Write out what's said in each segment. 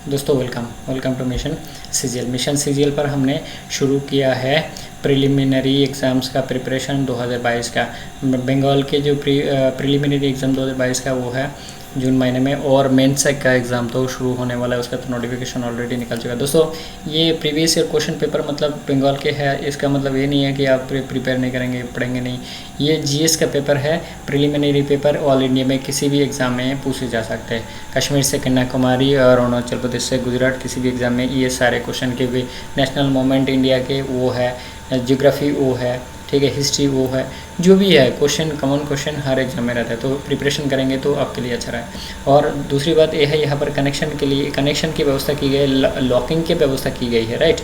दोस्तों welcome two mission CGL पर हमने शुरू किया है प्रिलिमिनरी एग्ज़ाम्स का प्रिपरेशन 2022 का। बंगाल के जो प्रिलिमिनरी एग्ज़ाम 2022 का वो है जून महीने में, और मेंस का एग्ज़ाम तो शुरू होने वाला है, उसका तो नोटिफिकेशन ऑलरेडी निकल चुका है। दोस्तों ये प्रीवियस ईयर क्वेश्चन पेपर मतलब बंगाल के है, इसका मतलब ये नहीं है कि आप प्रिपेयर नहीं करेंगे, पढ़ेंगे नहीं। ये जीएस का पेपर है, प्रिलिमिनरी पेपर ऑल इंडिया में किसी भी एग्ज़ाम में पूछे जा सकते हैं। कश्मीर से कन्याकुमारी और अरुणाचल प्रदेश से गुजरात, किसी भी एग्ज़ाम में ये सारे क्वेश्चन के भी। नेशनल मोमेंट इंडिया के वो है, ज्योग्राफी वो है, ठीक है, हिस्ट्री वो है, जो भी है क्वेश्चन, कॉमन क्वेश्चन हर एग्जाम में रहता है। तो प्रिपरेशन करेंगे तो आपके लिए अच्छा रहे। और दूसरी बात यह है, यहाँ पर कनेक्शन के लिए कनेक्शन की व्यवस्था की गई, लॉकिंग की व्यवस्था की गई है, राइट।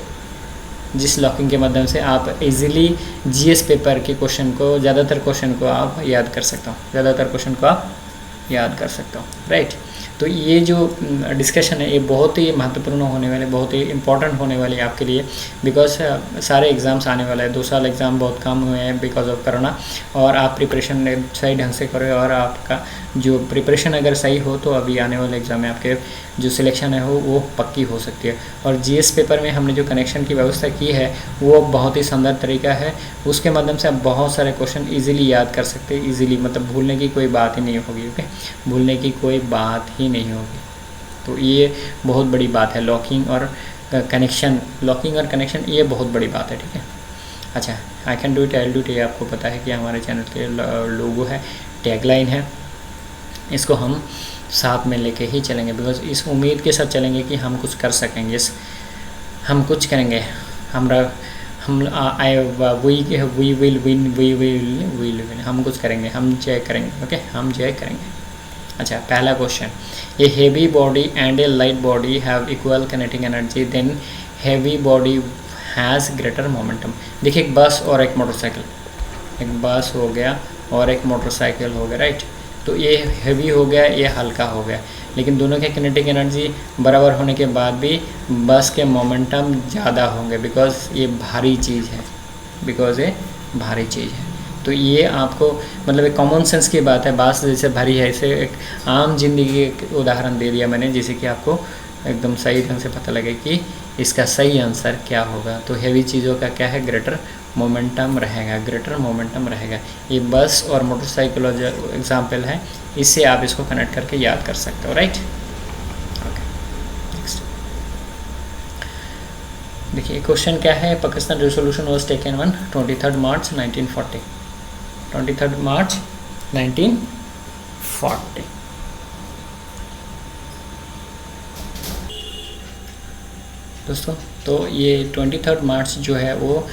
जिस लॉकिंग के माध्यम से आप इजीली जीएस पेपर के क्वेश्चन को, ज़्यादातर क्वेश्चन को आप याद कर सकते हो, राइट। तो ये जो डिस्कशन है ये बहुत ही महत्वपूर्ण होने वाले, बहुत ही इंपॉर्टेंट होने वाली है आपके लिए, बिकॉज सारे एग्ज़ाम्स आने वाले हैं। 2 साल एग्ज़ाम बहुत कम हुए हैं बिकॉज ऑफ कोरोना, और आप प्रिपरेशन सही ढंग से करें, और आपका जो प्रिपरेशन अगर सही हो तो अभी आने वाले एग्ज़ाम में आपके जो सिलेक्शन है वो पक्की हो सकती है। और जीएस पेपर में हमने जो कनेक्शन की व्यवस्था की है वो बहुत ही शानदार तरीका है, उसके माध्यम से आप बहुत सारे क्वेश्चन इजीली याद कर सकते हैं, इजीली, मतलब भूलने की कोई बात ही नहीं होगी, ओके, भूलने की कोई बात ही नहीं होगी। तो ये बहुत बड़ी बात है, लॉकिंग और कनेक्शन ये बहुत बड़ी बात है, ठीक है। अच्छा, I can do it, I will do it, ये आपको पता है कि हमारे चैनल के लोगो है, टैगलाइन है, इसको हम साथ में लेके ही चलेंगे, बिकॉज इस उम्मीद के साथ चलेंगे कि हम कुछ कर सकेंगे, हम कुछ करेंगे, हम वी विल विन, हम कुछ करेंगे, हम जय करेंगे, ओके, हम जय करेंगे। अच्छा, पहला question, a heavy body and a light body have equal kinetic energy, then heavy body has greater momentum. देखिए, एक बस और एक मोटरसाइकिल, एक बस हो गया और एक मोटरसाइकिल हो गया, राइट। तो ये हेवी हो गया, ये हल्का हो गया, लेकिन दोनों के किनेटिक एनर्जी बराबर होने के बाद भी बस के मोमेंटम ज़्यादा होंगे, बिकॉज ये भारी चीज़ है, तो ये आपको मतलब एक कॉमन सेंस की बात है। बस जैसे भारी है, इसे एक आम जिंदगी एक उदाहरण दे दिया मैंने, जिसे कि आपको एकदम सही ढंग से पता लगे कि इसका सही आंसर क्या होगा। तो हेवी चीज़ों का क्या है, ग्रेटर मोमेंटम रहेगा। ये बस और मोटरसाइकिल जो एग्जाम्पल है, इससे आप इसको कनेक्ट करके याद कर सकते हो, राइट। ओके, नेक्स्ट देखिए, क्वेश्चन क्या है, Pakistan resolution was taken on 23 मार्च 1940, 23 मार्च 1940। दोस्तों, तो ये 23 मार्च जो है वो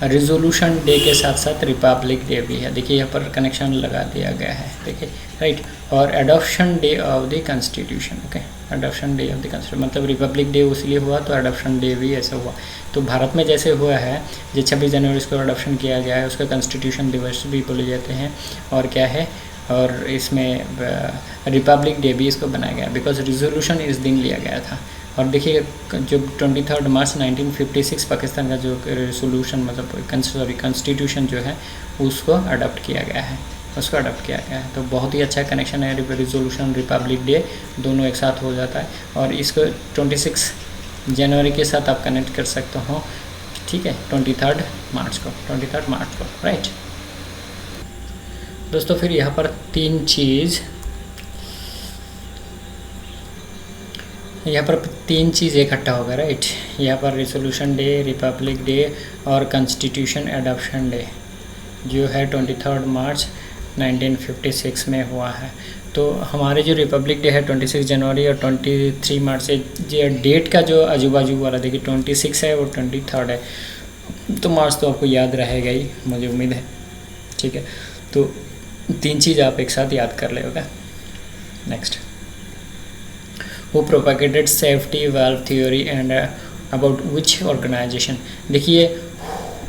रिजोल्यूशन डे के साथ साथ रिपब्लिक डे भी है। देखिए, यहाँ पर कनेक्शन लगा दिया गया है, देखिए, राइट। और adoption day of the constitution, okay, adoption day of the constitution, मतलब रिपब्लिक डे इसलिए हुआ तो एडॉप्शन डे भी ऐसा हुआ। तो भारत में जैसे हुआ है, जो 26 जनवरी को एडॉप्शन किया गया है, उसका कॉन्स्टिट्यूशन दिवस भी बोले जाते हैं, और क्या है, और इसमें रिपब्लिक डे भी इसको बनाया गया बिकॉज रिजोल्यूशन इस दिन लिया गया था। और देखिए, जो 23 मार्च 1956 पाकिस्तान का जो रेजोल्यूशन, मतलब कॉन्स्टिट्यूशन जो है, उसको अडॉप्ट किया गया है, तो बहुत ही अच्छा कनेक्शन है, रिजोल्यूशन, रिपब्लिक डे दोनों एक साथ हो जाता है। और इसको 26 जनवरी के साथ आप कनेक्ट कर सकते हो, ठीक है, 23 मार्च को, राइट। दोस्तों, फिर यहाँ पर तीन चीज़ इकट्ठा होगा, राइट। यहाँ पर रिजोल्यूशन डे, रिपब्लिक डे और कॉन्स्टिट्यूशन एडॉप्शन डे जो है 23 मार्च 1956 में हुआ है। तो हमारे जो रिपब्लिक डे है 26 जनवरी और 23 मार्च से, जो डेट का जो आजू बाजू वाला देखिए 26 है और 23 है, तो मार्च तो आपको याद रहेगा ही, मुझे उम्मीद है, ठीक है। तो तीन चीज़ आप एक साथ याद कर लेगा। नेक्स्ट, वो propagated safety valve theory and about which organization. देखिए,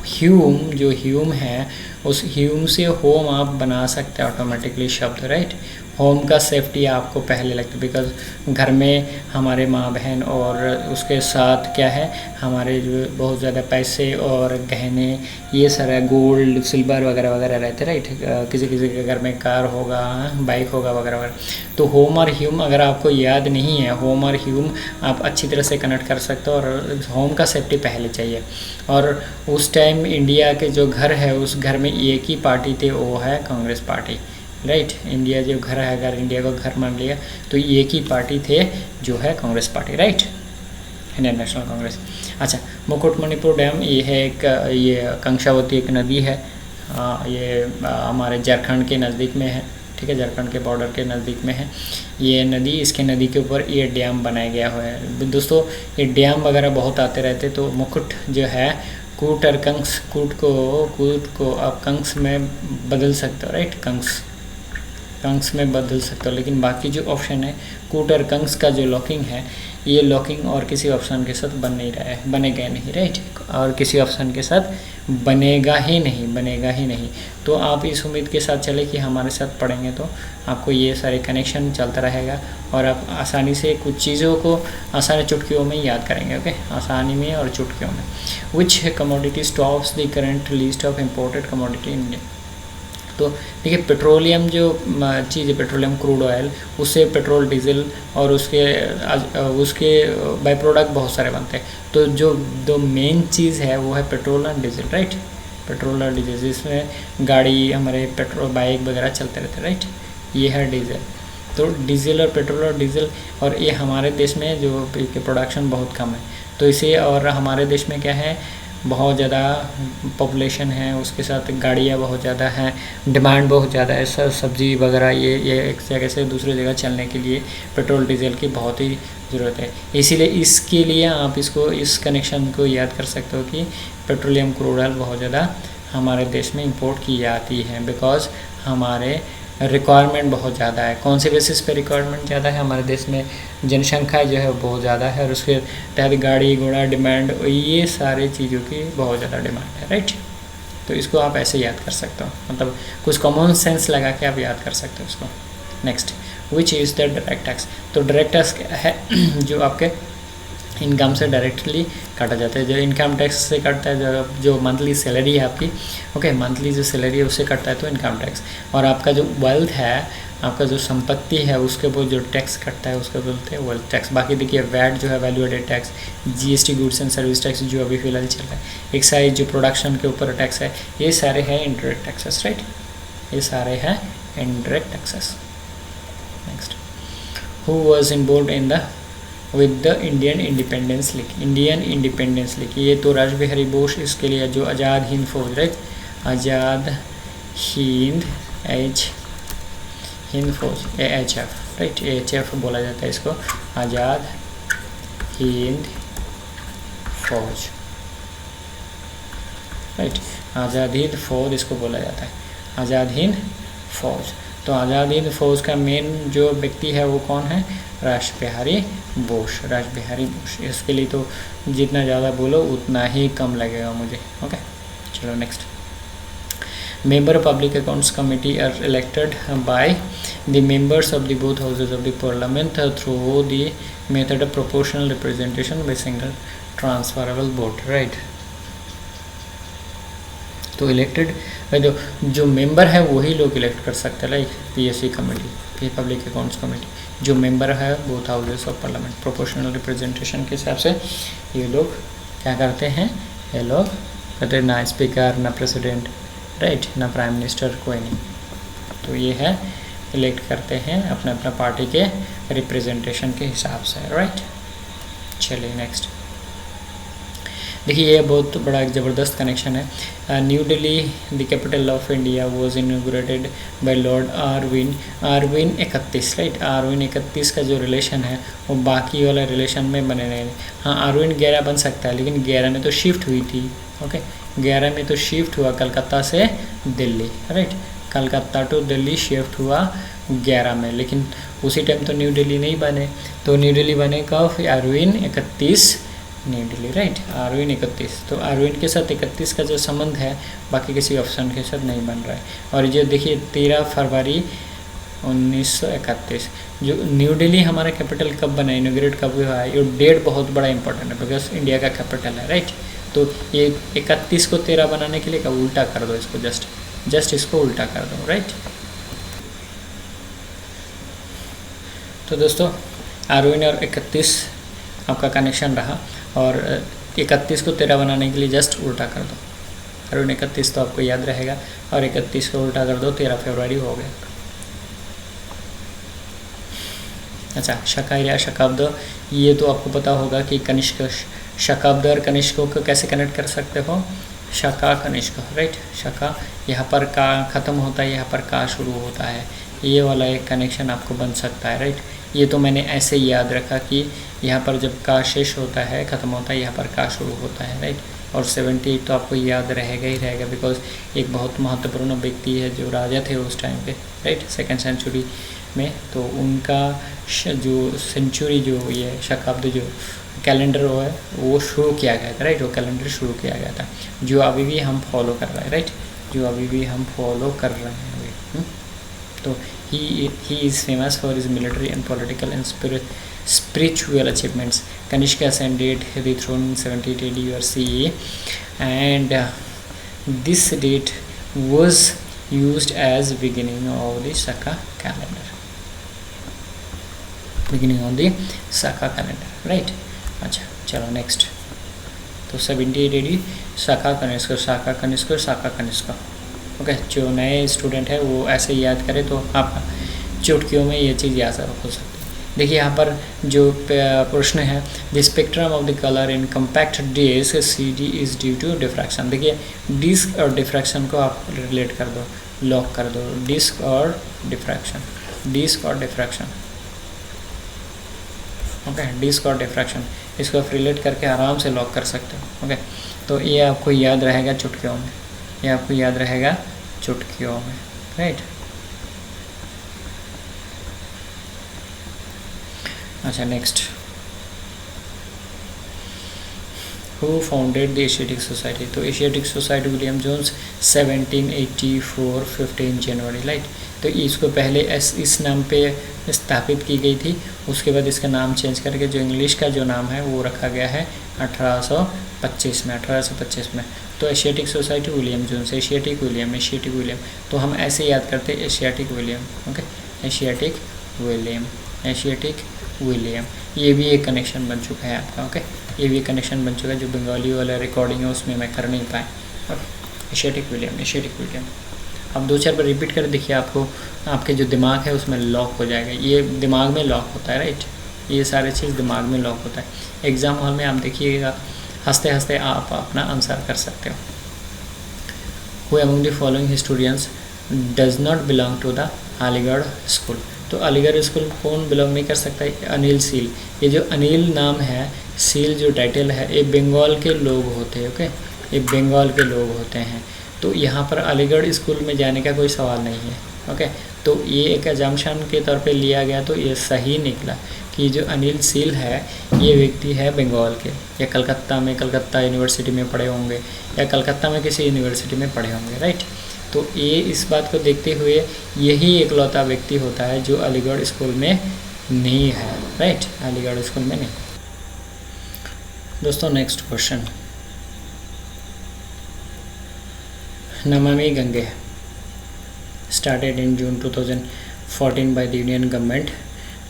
ह्यूम है, उस ह्यूम से होम आप बना सकते हैं ऑटोमेटिकली शब्द, राइट। होम का सेफ्टी आपको पहले लगता है, बिकॉज घर में हमारे माँ बहन और उसके साथ क्या है, हमारे जो बहुत ज़्यादा पैसे और गहने, ये सारा गोल्ड सिल्वर वगैरह वगैरह रहते, राइट। किसी किसी के घर में कार होगा, बाइक होगा वगैरह वगैरह। तो होम और ह्यूम अगर आपको याद नहीं है, होम और ह्यूम आप अच्छी तरह से कनेक्ट कर सकते हो, और होम का सेफ्टी पहले चाहिए। और उस टाइम इंडिया के जो घर है, उस घर में एक ही पार्टी थे, वो है कांग्रेस पार्टी, राइट। इंडिया जो घर है, अगर इंडिया को घर मान लिया तो एक ही पार्टी थे जो है Congress party, right, Indian national Congress. अच्छा, मुकुटमणिपुर डैम ये है एक, ये कंशावती एक नदी है, ये हमारे झारखंड के नज़दीक में है, ठीक है, झारखंड के बॉर्डर के नज़दीक में है ये नदी। इसके नदी के ऊपर ये डैम बनाया गया हुआ है। दोस्तों ये डैम वगैरह बहुत आते रहते, तो मुकुट जो है कूट और कंस, कूट को आप कंस में बदल सकते हो, राइट, कंस में बदल सकते हो, लेकिन बाकी जो ऑप्शन है कूट और कंस का जो लॉकिंग है, ये लॉकिंग और किसी ऑप्शन के साथ बन नहीं रहा है, बनेगा नहीं, राइट, और किसी ऑप्शन के साथ बनेगा ही नहीं। तो आप इस उम्मीद के साथ चले कि हमारे साथ पढ़ेंगे तो आपको ये सारे कनेक्शन चलता रहेगा, और आप आसानी से कुछ चीज़ों को आसानी चुटकियों में याद करेंगे, ओके, आसानी में और चुटकियों में। Which commodity stops the current list of imported commodity in India. तो देखिए, पेट्रोलियम जो चीज़ है, पेट्रोलियम क्रूड ऑयल, उससे पेट्रोल, डीजल और उसके बाई प्रोडक्ट बहुत सारे बनते हैं। तो जो दो मेन चीज़ है वो है पेट्रोल और डीजल, राइट, पेट्रोल और डीजल, जिसमें गाड़ी हमारे पेट्रोल बाइक वगैरह चलते रहते, राइट, ये है डीजल। तो डीजल और पेट्रोल और डीजल, और ये हमारे देश में जो प्रोडक्शन बहुत कम है, तो इसे, और हमारे देश में क्या है, बहुत ज़्यादा पॉपुलेशन है, उसके साथ गाड़ियाँ बहुत ज़्यादा हैं, डिमांड बहुत ज़्यादा है, सब्ज़ी वगैरह ये एक जगह से दूसरी जगह चलने के लिए पेट्रोल डीजल की बहुत ही ज़रूरत है। इसीलिए इसके लिए आप इस कनेक्शन को याद कर सकते हो कि पेट्रोलियम क्रूड ऑयल बहुत ज़्यादा हमारे देश में इंपोर्ट की जाती है, बिकॉज हमारे रिक्वायरमेंट बहुत ज़्यादा है। कौन से बेसिस पे रिक्वायरमेंट ज़्यादा है, हमारे देश में जनसंख्या जो है बहुत ज़्यादा है, और उसके तहत गाड़ी घोड़ा डिमांड, ये सारी चीज़ों की बहुत ज़्यादा डिमांड है, राइट। तो इसको आप ऐसे याद कर सकते हो, मतलब कुछ कॉमन सेंस लगा के आप याद कर सकते हो इसको। Next, which is the direct tax. तो डायरेक्ट टैक्स है जो आपके इनकम से डायरेक्टली काटा जाता है। जो इनकम टैक्स से कटता है, जो मंथली सैलरी है आपकी, ओके, मंथली जो सैलरी है उससे कटता है तो इनकम टैक्स। और आपका जो वेल्थ है, आपका जो संपत्ति है, उसके ऊपर जो टैक्स कटता है उसके बोलते हैं वेल्थ टैक्स। बाकी देखिए, वैट जो है, value added tax, GST goods and service tax जो अभी फिलहाल चल रहा है, एक्साइज जो प्रोडक्शन के ऊपर टैक्स है, ये सारे हैं इनडायरेक्ट टैक्सेस, राइट, ये सारे हैं indirect taxes. Next, who was involved in the with the Indian independence league. ये तो राज बिहारी बोस, इसके लिए जो आज़ाद हिंद फौज, राइट, आज़ाद हिंद फौज, AHF, राइट, AHF बोला जाता है इसको, आज़ाद हिंद फौज, राइट, आज़ाद हिंद फौज इसको बोला जाता है, आज़ाद हिंद फौज। तो आज़ाद हिंद फौज का मेन जो व्यक्ति है वो कौन है, राज बिहारी बोस, इसके लिए तो जितना ज़्यादा बोलो उतना ही कम लगेगा मुझे, ओके। चलो next, member public accounts committee are elected by the members of the both houses of the parliament through the method of proportional representation by single transferable vote, right. तो इलेक्टेड जो मेंबर है वही लोग elect कर सकते हैं, like PSC committee, public accounts committee, जो member है both houses of parliament, proportional representation के हिसाब से ये लोग क्या करते हैं, ये लोग कहते हैं ना स्पीकर, ना प्रेसिडेंट, राइट, ना प्राइम मिनिस्टर, कोई नहीं। तो ये है इलेक्ट करते हैं अपना अपना पार्टी के रिप्रेजेंटेशन के हिसाब से, राइट। चलिए नेक्स्ट, देखिए ये बहुत बड़ा एक ज़बरदस्त कनेक्शन है। New Delhi the capital of India was inaugurated bye Lord Arvin 31, right. Arvin 31 का जो रिलेशन है वो बाकी वाला रिलेशन में बने रहे। हाँ, आरविन 11 बन सकता है, लेकिन 11 में तो शिफ्ट हुई थी, ओके, 11 में तो शिफ्ट हुआ कलकत्ता से Delhi, right, Calcutta to Delhi shift हुआ 11 में, लेकिन उसी टाइम तो न्यू दिल्ली नहीं बने। तो न्यू दिल्ली बने कब, आरविन 31 न्यू दिल्ली, राइट, आरविन 31। तो आरविन के साथ 31 का जो संबंध है बाकी किसी ऑप्शन के साथ नहीं बन रहा है। और ये देखिए 13 फरवरी 1931। जो न्यू दिल्ली हमारा कैपिटल कब बना, इनोग्रेट कब हुआ है, ये डेट बहुत बड़ा इंपॉर्टेंट है बिकॉज इंडिया का कैपिटल है, राइट। तो ये 31 को 13 बनाने के लिए कब उल्टा कर दो इसको, जस्ट इसको उल्टा कर दो, राइट। तो दोस्तों आरओइन और 31 आपका कनेक्शन रहा, और 31 को 13 बनाने के लिए जस्ट उल्टा कर दो। आरओइन 31 तो आपको याद रहेगा, और 31 को उल्टा कर दो, 13 फरवरी हो गया। अच्छा, शका शकाब्द, ये तो आपको पता होगा कि कनिष्क, शकाब्द और कनिष्कों को कैसे कनेक्ट कर सकते हो, शका कनिष्क, राइट। शका यहाँ पर का ख़त्म होता है, यहाँ पर का शुरू होता है, ये वाला एक कनेक्शन आपको बन सकता है, राइट। ये तो मैंने ऐसे ही याद रखा कि यहाँ पर जब का शेष होता है, ख़त्म होता है, यहाँ पर का शुरू होता है, राइट। और 78 तो आपको याद रहेगा ही रहेगा बिकॉज एक बहुत महत्वपूर्ण व्यक्ति है जो राजा थे उस टाइम पे, राइट, 2nd सेंचुरी में। तो उनका जो सेंचुरी, जो ये शकाब्द जो कैलेंडर है वो शुरू किया गया था, राइट। वो कैलेंडर शुरू किया गया था जो अभी भी हम फॉलो कर रहे हैं, राइट, जो अभी भी हम फॉलो कर रहे हैं। तो he is famous for his military and political and spiritual achievements. Kanishka ascended the throne in 78 AD or CE, and this date was used as beginning of the Shaka calendar. Beginning of the Shaka calendar, right? अच्छा, चलो next. तो 78 AD शाखा Kanishka. Okay, जो नए student है वो ऐसे याद करें तो आप चुटकियों में ये चीज़ याद हो सकती है। देखिए यहाँ पर जो प्रश्न है, the spectrum of the colour in compact disc CD is due to diffraction. देखिए डिस्क और डिफ्रैक्शन को आप रिलेट कर दो, लॉक कर दो, डिस्क और डिफ्रैक्शन, ओके, डिस्क और डिफ्रैक्शन, इसको आप रिलेट करके आराम से लॉक कर सकते हो, ओके। तो ये आपको याद रहेगा चुटकियों में, राइट। अच्छा, next, who founded the Asiatic society. तो एशियाटिक सोसाइटी विलियम जोन्स 1784 15 जनवरी, राइट। तो इसको पहले इस नाम पे स्थापित की गई थी, उसके बाद इसका नाम चेंज करके जो इंग्लिश का जो नाम है वो रखा गया है 1825 में। तो Asiatic society William Jones, Asiatic William, तो हम ऐसे याद करते हैं Asiatic William, okay, Asiatic William. ये भी एक कनेक्शन बन चुका है आपका, ओके, ये भी एक कनेक्शन बन चुका है। जो बंगाली वाला रिकॉर्डिंग है उसमें मैं कर नहीं पाए, ओके, एशियाटिक विलियम। अब 2-4 बार रिपीट कर देखिए, आपको आपके जो दिमाग है उसमें लॉक हो जाएगा, ये दिमाग में लॉक होता है, राइट, ये सारे चीज़ दिमाग में लॉक होता है। एग्ज़ाम हॉल में आप देखिएगा, हंसते हंसते आप अपना आंसर कर सकते हो। Who among the following historians does not belong to the Aligarh school. तो अलीगढ़ स्कूल कौन बिलोंग नहीं कर सकता है, अनिल सील। ये जो अनिल नाम है, सील जो टाइटल है, ये बंगाल के लोग होते हैं, ओके, ये बंगाल के लोग होते हैं। तो यहाँ पर अलीगढ़ स्कूल में जाने का कोई सवाल नहीं है, ओके। तो ये एक एजम्पशन के तौर पे लिया गया, तो ये सही निकला कि जो अनिल सील है ये व्यक्ति है बंगाल के, या कलकत्ता यूनिवर्सिटी में पढ़े होंगे, या कलकत्ता में किसी यूनिवर्सिटी में पढ़े होंगे, राइट। तो ये इस बात को देखते हुए यही एकलौता व्यक्ति होता है जो अलीगढ़ स्कूल में नहीं है, राइट, अलीगढ़ स्कूल में नहीं। दोस्तों next question, Namami Gange started in June 2014 by the Union Government.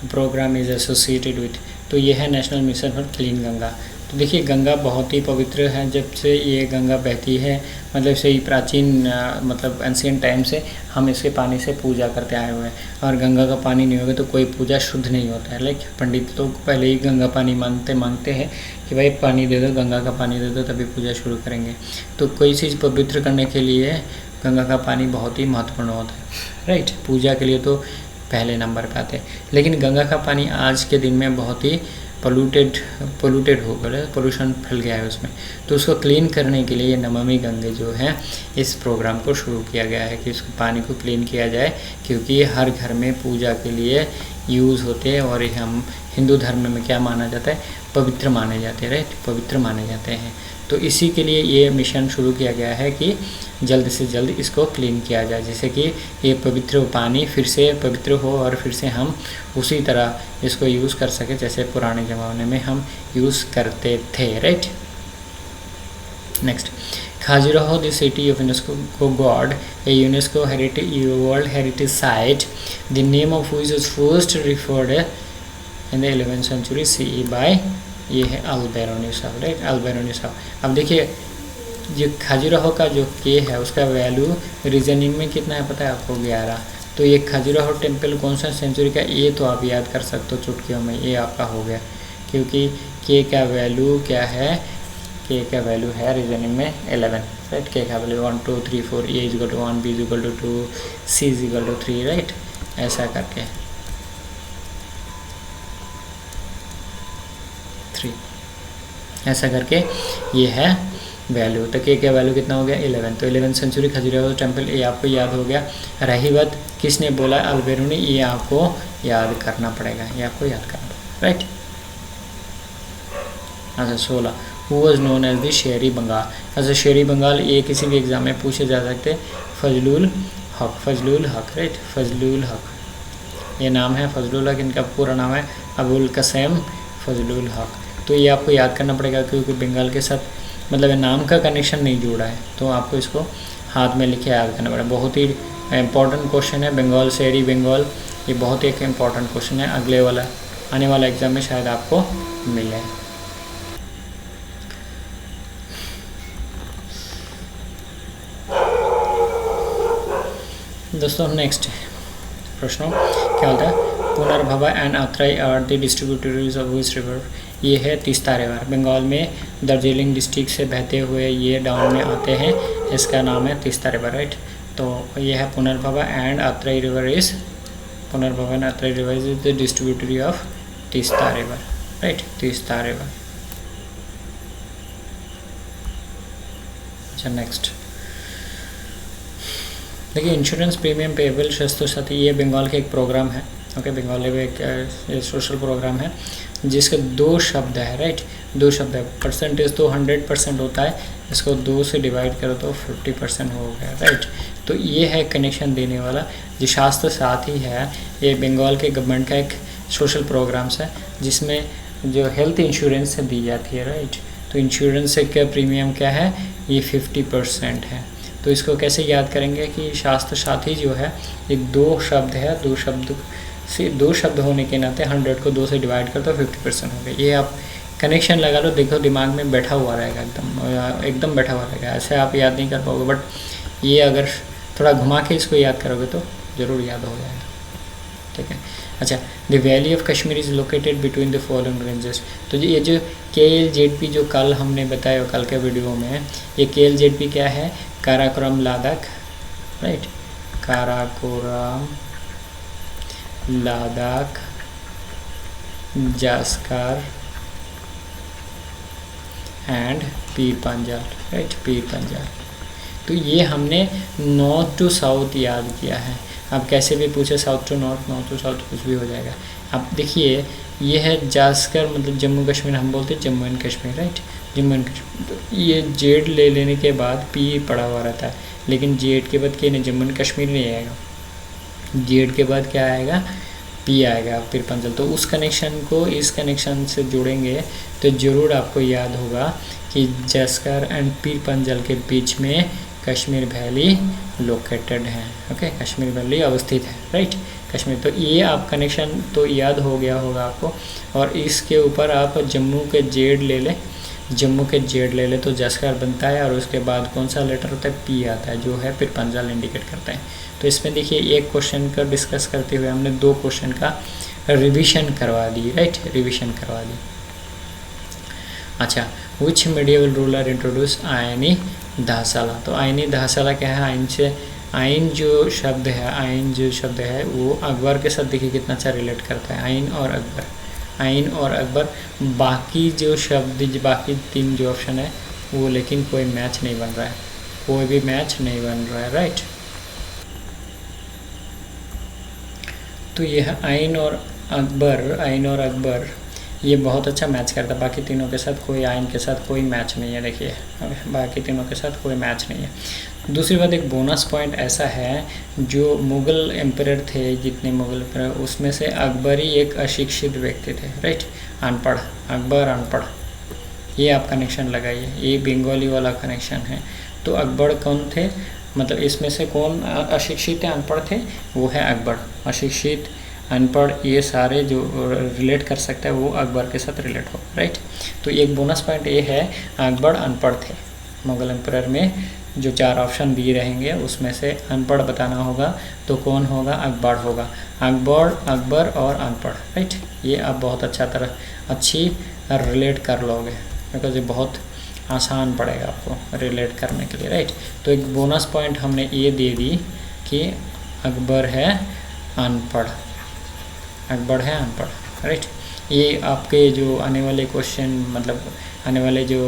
Program is associated with, तो ये है national mission for clean Ganga. तो देखिए गंगा बहुत ही पवित्र है, जब से ये गंगा बहती है, मतलब से ही प्राचीन मतलब एंशियंट टाइम से हम इसके पानी से पूजा करते आए हुए हैं, और गंगा का पानी नहीं होगा तो कोई पूजा शुद्ध नहीं होता है। लाइक पंडित तो पहले ही गंगा पानी मांगते हैं कि भाई पानी दे दो, गंगा का पानी दे दो, तभी पूजा शुरू करेंगे। तो कोई चीज़ पवित्र करने के लिए गंगा का पानी बहुत ही महत्वपूर्ण होता है, राइट। पूजा के लिए तो पहले नंबर पे आते हैं, लेकिन गंगा का पानी आज के दिन में बहुत ही पोल्यूटेड हो गया, पोल्यूशन फैल गया है उसमें। तो उसको क्लीन करने के लिए नमामि गंगे जो है इस प्रोग्राम को शुरू किया गया है कि उसको पानी को क्लीन किया जाए, क्योंकि हर घर में पूजा के लिए यूज़ होते हैं और ये हम हिंदू धर्म में क्या माना जाता है, पवित्र माने जाते हैं, राइट, पवित्र माने जाते हैं। तो इसी के लिए ये मिशन शुरू किया गया है कि जल्द से जल्द इसको क्लीन किया जाए, जैसे कि ये पवित्र पानी फिर से पवित्र हो और फिर से हम उसी तरह इसको यूज़ कर सके जैसे पुराने ज़माने में हम यूज़ करते थे, right. Next, Khajuraho, the city of UNESCO God, a UNESCO World Heritage Site, the name of which was first referred in the 11th century CE by ये है अल्बेरोनी साहब, राइट, अल्बेरोनी साहब। अब देखिए जो खजुराहो का जो के है उसका वैल्यू रीजनिंग में कितना है पता है आपको, 11। तो ये खजुराहो टेम्पल कौन सा सेंचुरी का, ये तो आप याद कर सकते हो चुटकियों में, ये आपका हो गया, क्योंकि के का वैल्यू क्या है, के का वैल्यू है रीजनिंग में 11, राइट। के का value 1 2 3 4, A is equal to 1, B is equal to 2, C is equal to 3, right, ऐसा करके 3, ऐसा करके ये है वैल्यू। तो के का वैल्यू कितना हो गया 11। तो 11th सेंचुरी खजुराहो टेम्पल, ये आपको याद हो गया। रही बात किसने बोला, अल्बेरोनी, ये आपको याद करना पड़ेगा, ये आपको याद करना पड़ेगा, राइट। अच्छा 16, who was known as the Sher-e Bengal. अच्छा शेरी बंगाल ये किसी भी एग्ज़ाम में पूछे जा सकते, फजलुल हक, फजलुल हक, राइट, फजलुल हक, ये नाम है फजलुल हक, इनका पूरा नाम है अबुल कसेम फजलुल हक। तो ये आपको याद करना पड़ेगा क्योंकि बंगाल के साथ मतलब नाम का कनेक्शन नहीं जुड़ा है, तो आपको इसको हाथ में लिखे याद करना पड़ेगा। बहुत ही इंपॉर्टेंट क्वेश्चन है, बंगाल शेरी बंगाल, ये बहुत ही एक इम्पॉर्टेंट क्वेश्चन है, अगले वाला आने वाला एग्ज़ाम में शायद आपको मिले। दोस्तों नेक्स्ट प्रश्न क्या होता है, Punarbhaba and Atrai are the distributaries of which river. ये है तीस्ता रिवर, बंगाल में दार्जिलिंग डिस्ट्रिक्ट से बहते हुए ये डाउन में आते हैं, इसका नाम है तीस्ता रिवर, राइट। तो ये है Punarbhaba and Atrai river is, Punarbhaba and Atrai river is the distributary of Teesta river, right, Teesta river. अच्छा नेक्स्ट देखिए, insurance premium payable Swasthya Sathi, ये बंगाल का एक प्रोग्राम है, ओके, बंगाल में एक सोशल प्रोग्राम है जिसके 2 शब्द है, राइट, 2 शब्द है। परसेंटेज तो 100% होता है, इसको 2 से डिवाइड करो तो 50% हो गया, राइट। तो ये है कनेक्शन देने वाला जो शास्त्र साथी है, ये बंगाल के गवर्नमेंट का एक सोशल प्रोग्राम्स है जिसमें जो हेल्थ इंश्योरेंस दी जाती है, राइट। तो इंश्योरेंस का प्रीमियम क्या है, ये 50% है। तो इसको कैसे याद करेंगे कि शास्त्र साथी जो है ये 2 शब्द है, 2 शब्द से 2 शब्द होने के नाते 100 को 2 से डिवाइड कर तो 50% हो गया। ये आप कनेक्शन लगा लो, देखो दिमाग में बैठा हुआ रहेगा, एकदम बैठा हुआ रहेगा, ऐसे आप याद नहीं कर पाओगे, बट ये अगर थोड़ा घुमा के इसको याद करोगे तो ज़रूर याद हो जाएगा, ठीक है। अच्छा, the valley of Kashmir is located between the following ranges. तो ये जो KLZP जो कल हमने बताया कल के वीडियो में, ये KLZP क्या है, Karakoram Ladakh, right, Karakoram Ladakh, Zanskar and Pir Panjal, right, Pir Panjal. तो ये हमने नॉर्थ टू साउथ याद किया है। अब कैसे भी पूछे south to north, north to south कुछ भी हो जाएगा। अब देखिए ये है जास्कर, मतलब जम्मू कश्मीर हम बोलते हैं Jammu and Kashmir, right, Jammu and Kashmir. तो ये जेड ले लेने के बाद पी पड़ा हुआ रहता है, लेकिन जेड के बाद क्या नहीं, जम्मू एंड कश्मीर नहीं आएगा, जेड के बाद क्या आएगा, पी आएगा, पीर पंजाल। तो उस कनेक्शन को इस कनेक्शन से जोड़ेंगे तो ज़रूर आपको याद होगा कि जास्कर एंड पीर पंजाल के बीच में कश्मीर वैली लोकेटेड है, ओके, कश्मीर वैली अवस्थित है, राइट, कश्मीर। तो ये आप कनेक्शन तो याद हो गया होगा आपको। और इसके ऊपर आप जम्मू के जेड ले लें, जम्मू के जेड ले ले तो जास्कर बनता है, और उसके बाद कौन सा लेटर होता है, पी आता है, जो है पीर पंजाल इंडिकेट करता है। तो इसमें देखिए एक क्वेश्चन का डिस्कस करते हुए हमने 2 क्वेश्चन का रिवीजन करवा दी, राइट, रिवीजन करवा दी। अच्छा, विच मेडिएवल रूलर इंट्रोड्यूस आयनी दहसाला। तो आयनी दहसाला क्या है, आइन से, आइन जो शब्द है, आइन जो शब्द है वो अकबर के साथ देखिए कितना अच्छा रिलेट करता है, आइन और अकबर, आइन और अकबर। बाकी जो शब्द, बाकी 3 जो ऑप्शन है वो लेकिन कोई मैच नहीं बन रहा है, कोई भी मैच नहीं बन रहा है, राइट। तो ये है आइन और अकबर, आइन और अकबर ये बहुत अच्छा मैच करता है, बाकी तीनों के साथ कोई, आइन के साथ कोई मैच नहीं है। देखिए बाकी तीनों के साथ कोई मैच नहीं है। दूसरी बात, एक बोनस पॉइंट ऐसा है, जो मुग़ल एम्परर थे, जितने मुग़ल एम्परर, उसमें से अकबर ही एक अशिक्षित व्यक्ति थे, राइट, अनपढ़, अकबर अनपढ़। ये आप कनेक्शन लगाइए, ये बंगाली वाला कनेक्शन है। तो अकबर कौन थे, मतलब इसमें से कौन अशिक्षित है, अनपढ़ थे, वो है अकबर। अशिक्षित, अनपढ़, ये सारे जो रिलेट कर सकता है वो अकबर के साथ रिलेट हो, राइट। तो एक बोनस पॉइंट ये है, अकबर अनपढ़ थे। मुग़ल एम्परर में जो 4 ऑप्शन दिए रहेंगे उसमें से अनपढ़ बताना होगा, तो कौन होगा, अकबर होगा। अकबर और अनपढ़, राइट। ये आप बहुत अच्छी रिलेट कर लोगे, बिकॉज ये बहुत आसान पड़ेगा आपको रिलेट करने के लिए, राइट। तो एक बोनस पॉइंट हमने ये दे दी कि अकबर है अनपढ़, अकबर है अनपढ़, राइट। ये आपके जो आने वाले क्वेश्चन, मतलब आने वाले जो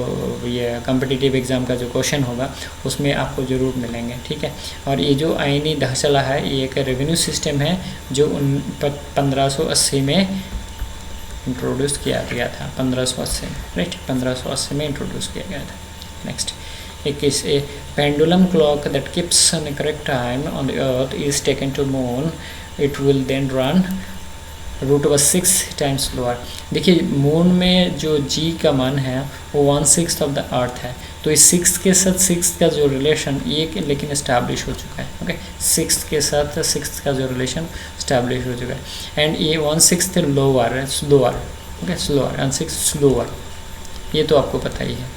ये कॉम्पिटिटिव एग्ज़ाम का जो क्वेश्चन होगा उसमें आपको ज़रूर मिलेंगे, ठीक है। और ये जो आईनी ढांचा है, ये एक रेवेन्यू सिस्टम है जो 1580 में इंट्रोड्यूस किया गया था, 1580 में, राइट, 1580 में इंट्रोड्यूस किया गया था। नेक्स्ट, एक इस a pendulum clock that keeps on the correct time on the earth is taken to moon, it will then run √6 times slower. देखिए मून में जो जी का मान है वो 1/6 ऑफ द अर्थ है, तो इस 6 के साथ 6 का जो रिलेशन ये लेकिन इस्टेब्लिश हो चुका है, ओके। 6 के साथ 6 का जो रिलेशन इस्टेब्लिश हो चुका है, एंड ये 1/6 लोअर है, स्लोअर, ओके, स्लोअर, 1/6 स्लोअर, ये तो आपको पता ही है।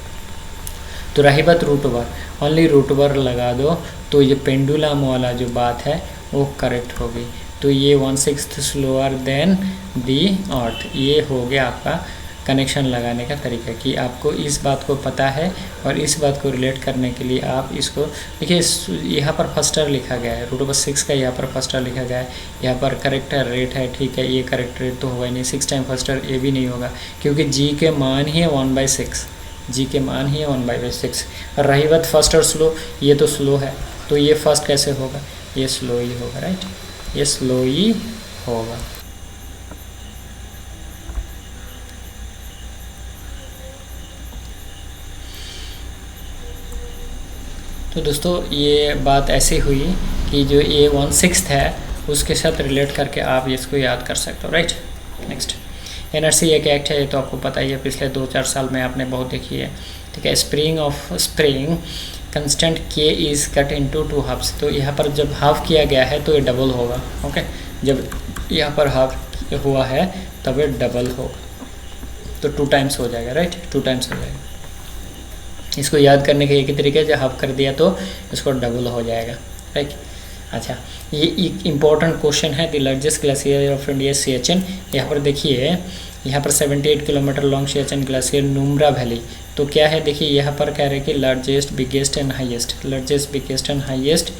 तो रही बात √, ओनली √, लगा दो तो ये पेंडुलम वाला जो बात है वो करेक्ट होगी। तो ये 1/6 स्लोअर देन दी अर्थ, ये हो गया आपका कनेक्शन लगाने का तरीका, कि आपको इस बात को पता है और इस बात को रिलेट करने के लिए आप इसको देखिए, यहाँ पर फर्स्टर लिखा गया है, √6 का यहाँ पर फर्स्टर लिखा गया है, यहाँ पर करेक्ट रेट है, ठीक है। ये करेक्ट रेट तो होगा ही नहीं, 6 टाइम फर्स्टर ये भी नहीं होगा, क्योंकि जी के मान ही है 1/6, जी के मान ही है 1/6। और रही बात फर्स्ट और स्लो, ये तो स्लो है, तो ये फर्स्ट कैसे होगा, ये स्लो ही होगा, राइट, ये स्लो ही होगा। तो दोस्तों ये बात ऐसी हुई कि जो ये 1/6 है उसके साथ रिलेट करके आप इसको याद कर सकते हो, राइट। नेक्स्ट, एनआरसी एक एक्ट है, ये तो आपको पता ही है, पिछले 2-4 साल में आपने बहुत देखी है, ठीक है। स्प्रिंग कंस्टेंट के इज़ कट इनटू 2 हाफ्स, तो यहाँ पर जब हाफ किया गया है तो ये डबल होगा, ओके। जब यहाँ पर हाफ हुआ है तब ये डबल होगा, तो 2 टाइम्स हो जाएगा, राइट, 2 टाइम्स हो जाएगा। इसको याद करने का एक ही तरीका है, जब हाफ कर दिया तो इसको डबल हो जाएगा, राइट। अच्छा, ये एक इम्पॉर्टेंट क्वेश्चन है, the largest glacier of India Siachen. यहाँ पर देखिए, यहाँ पर 78 kilometre long Siachen glacier Nubra valley, तो क्या है, देखिए यहाँ पर कह रहे हैं कि largest, biggest and highest, largest, biggest and highest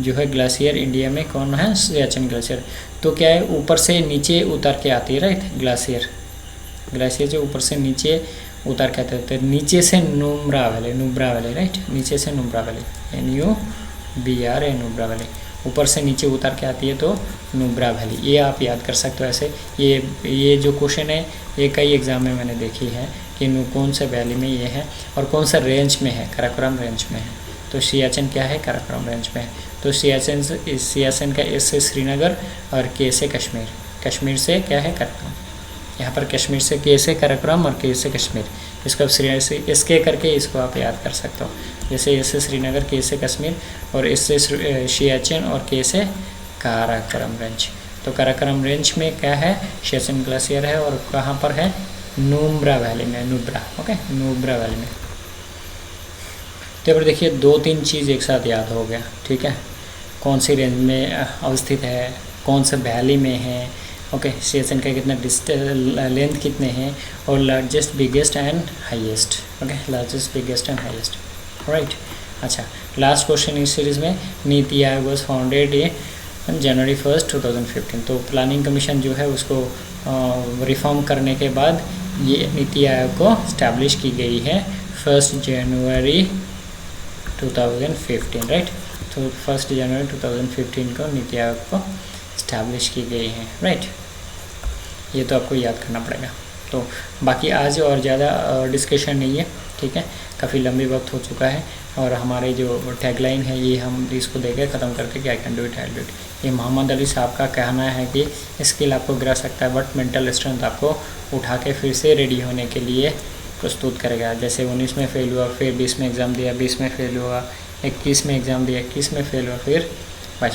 जो है ग्लेशियर इंडिया में कौन है, सियाचिन ग्लेशियर। तो क्या है, ऊपर से नीचे उतर के आती है, राइट, ग्लेशियर जो ऊपर से नीचे उतर के आते हैं, नीचे से नुब्रा वैली, राइट, नीचे से Nubra valley, NUBRA, Nubra valley, ऊपर से नीचे उतर के आती है तो नुब्रा वैली, ये आप याद कर सकते हो ऐसे। ये जो क्वेश्चन है ये कई एग्ज़ाम में मैंने देखी है कि कौन से वैली में ये है और कौन सा रेंज में है, काराकोरम रेंज में है। तो सियाचिन क्या है, काराकोरम रेंज में है। तो सियाचिन का एस से श्रीनगर और के से कश्मीर, कश्मीर से क्या है, काराकोरम। यहाँ पर कश्मीर से के से काराकोरम और के से कश्मीर, इसको आप इसके करके इसको आप याद कर सकते हो, जैसे एस से श्रीनगर, के से कश्मीर, और एस से सियाचिन और के से काराकोरम रेंज। तो काराकोरम रेंज में क्या है, सियाचिन ग्लेशियर है, और कहाँ पर है, नुब्रा वैली में, ओके, नुब्रा वैली में। तो यहाँ पर देखिए 2-3 चीज़ एक साथ याद हो गया, ठीक है, कौन सी रेंज में अवस्थित है, कौन से वैली में है, ओके, सियाचिन का कितना लेंथ कितने हैं, और largest, biggest and highest, okay, largest, biggest and highest, right. अच्छा, लास्ट क्वेश्चन इस सीरीज़ में, NITI Aayog was founded in January 1st, 2015। तो प्लानिंग कमीशन जो है उसको रिफॉर्म करने के बाद ये नीति आयोग को इस्टेब्लिश की गई है 1 जनवरी 2015, राइट। तो 1 जनवरी 2015 को नीति आयोग को इस्टेब्लिश की गई है, राइट। ये तो आपको याद करना पड़ेगा। तो बाकी आज और ज़्यादा डिस्कशन नहीं है, ठीक है, काफ़ी लंबी वक्त हो चुका है और हमारे जो टैगलाइन है ये हम इसको देकर ख़त्म करते कि I can do it, I do it. ये मोहम्मद अली साहब का कहना है कि स्किल आपको गिरा सकता है बट मेंटल स्ट्रेंथ आपको उठा के फिर से रेडी होने के लिए प्रस्तुत करेगा। जैसे 19 में फेल हुआ, फिर 20 में एग्ज़ाम दिया, 20 में फेल हुआ, 21 में एग्ज़ाम दिया, 21 में फेल हुआ, फिर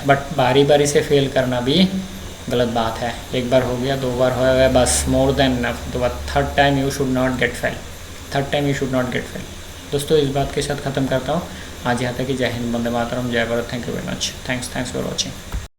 बट बारी बारी से फेल करना भी गलत बात है। एक बार हो गया, 2 बार हो गया, बस मोर देन इनफ। तो third time you should not get fail, third time you should not get fail. दोस्तों इस बात के साथ ख़त्म करता हूँ आज यहाँ तक कि जय हिंद, वंदे मातरम, जय Bharat. Thank you very much, thanks for watching.